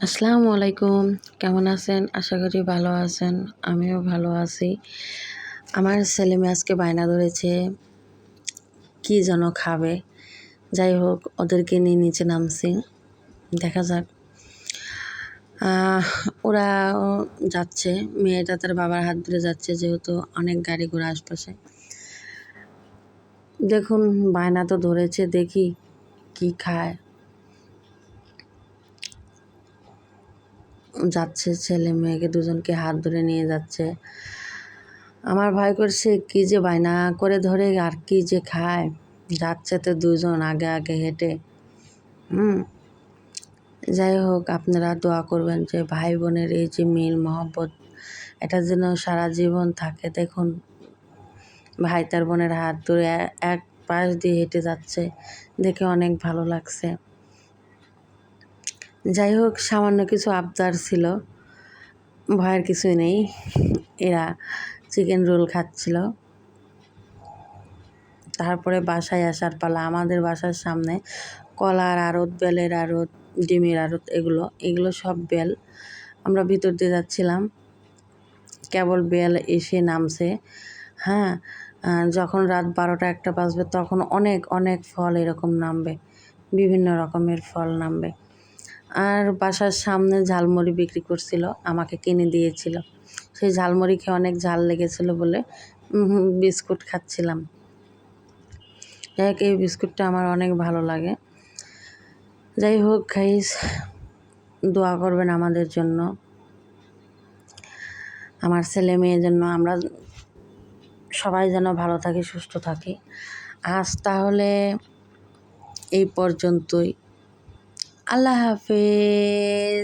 আসসালামু আলাইকুম। কেমন আছেন? আশা করি ভালো আছেন। আমিও ভালো আছি। আমার ছেলেমেয়ে আজকে বায়না ধরেছে কি যেন খাবে। যাই হোক ওদেরকে নিয়ে নিচে নামছি। দেখা যাক। ওরাও যাচ্ছে। মেয়েটা তার বাবার হাত ধরে যাচ্ছে যেহেতু অনেক গাড়ি ঘোড়া আশপাশে। দেখুন বায়না তো ধরেছে, দেখি কি খায়। যাচ্ছে ছেলে মেয়েকে দুজনকে হাত ধরে নিয়ে যাচ্ছে। আমার ভয় করছে কি যে বায়না করে ধরে আর কি যে খায়। যাচ্ছে তো দুজন আগে আগে হেঁটে। যাই হোক আপনারা দোয়া করবেন যে ভাই বোনের এই যে মিল মহব্বত এটা যেন সারা জীবন থাকে। দেখুন ভাই তার বোনের হাত ধরে এক পাশ দিয়ে হেঁটে যাচ্ছে, দেখে অনেক ভালো লাগছে। যাই হোক সামান্য কিছু আবদার ছিল, ভয়ের কিছুই নেই। এরা চিকেন রোল খাচ্ছিল। তারপরে বাসায় আসার পালা। আমাদের বাসার সামনে কলার আড়ত, বেলের আড়ত, ডিমের আড়ত, এগুলো সব বেল। আমরা ভিতর দিয়ে যাচ্ছিলাম, কেবল বেল এসে নামছে। হ্যাঁ, যখন রাত 12টা 1টা বাজবে তখন অনেক অনেক ফল এরকম নামবে, বিভিন্ন রকমের ফল নামবে। আর বাসার সামনে ঝালমুড়ি বিক্রি করছিল, আমাকে কিনে দিয়েছিল। সেই ঝালমুড়ি খেয়ে অনেক ঝাল লেগেছিল বলে বিস্কুট খাচ্ছিলাম। যাই হোক এই বিস্কুটটা আমার অনেক ভালো লাগে। যাই হোক গাইস, দোয়া করবেন আমাদের জন্য, আমার ছেলে মেয়ের জন্য। আমরা সবাই যেন ভালো থাকি, সুস্থ থাকি। আজ তাহলে এই পর্যন্তই। আল্লাহ হাফেজ।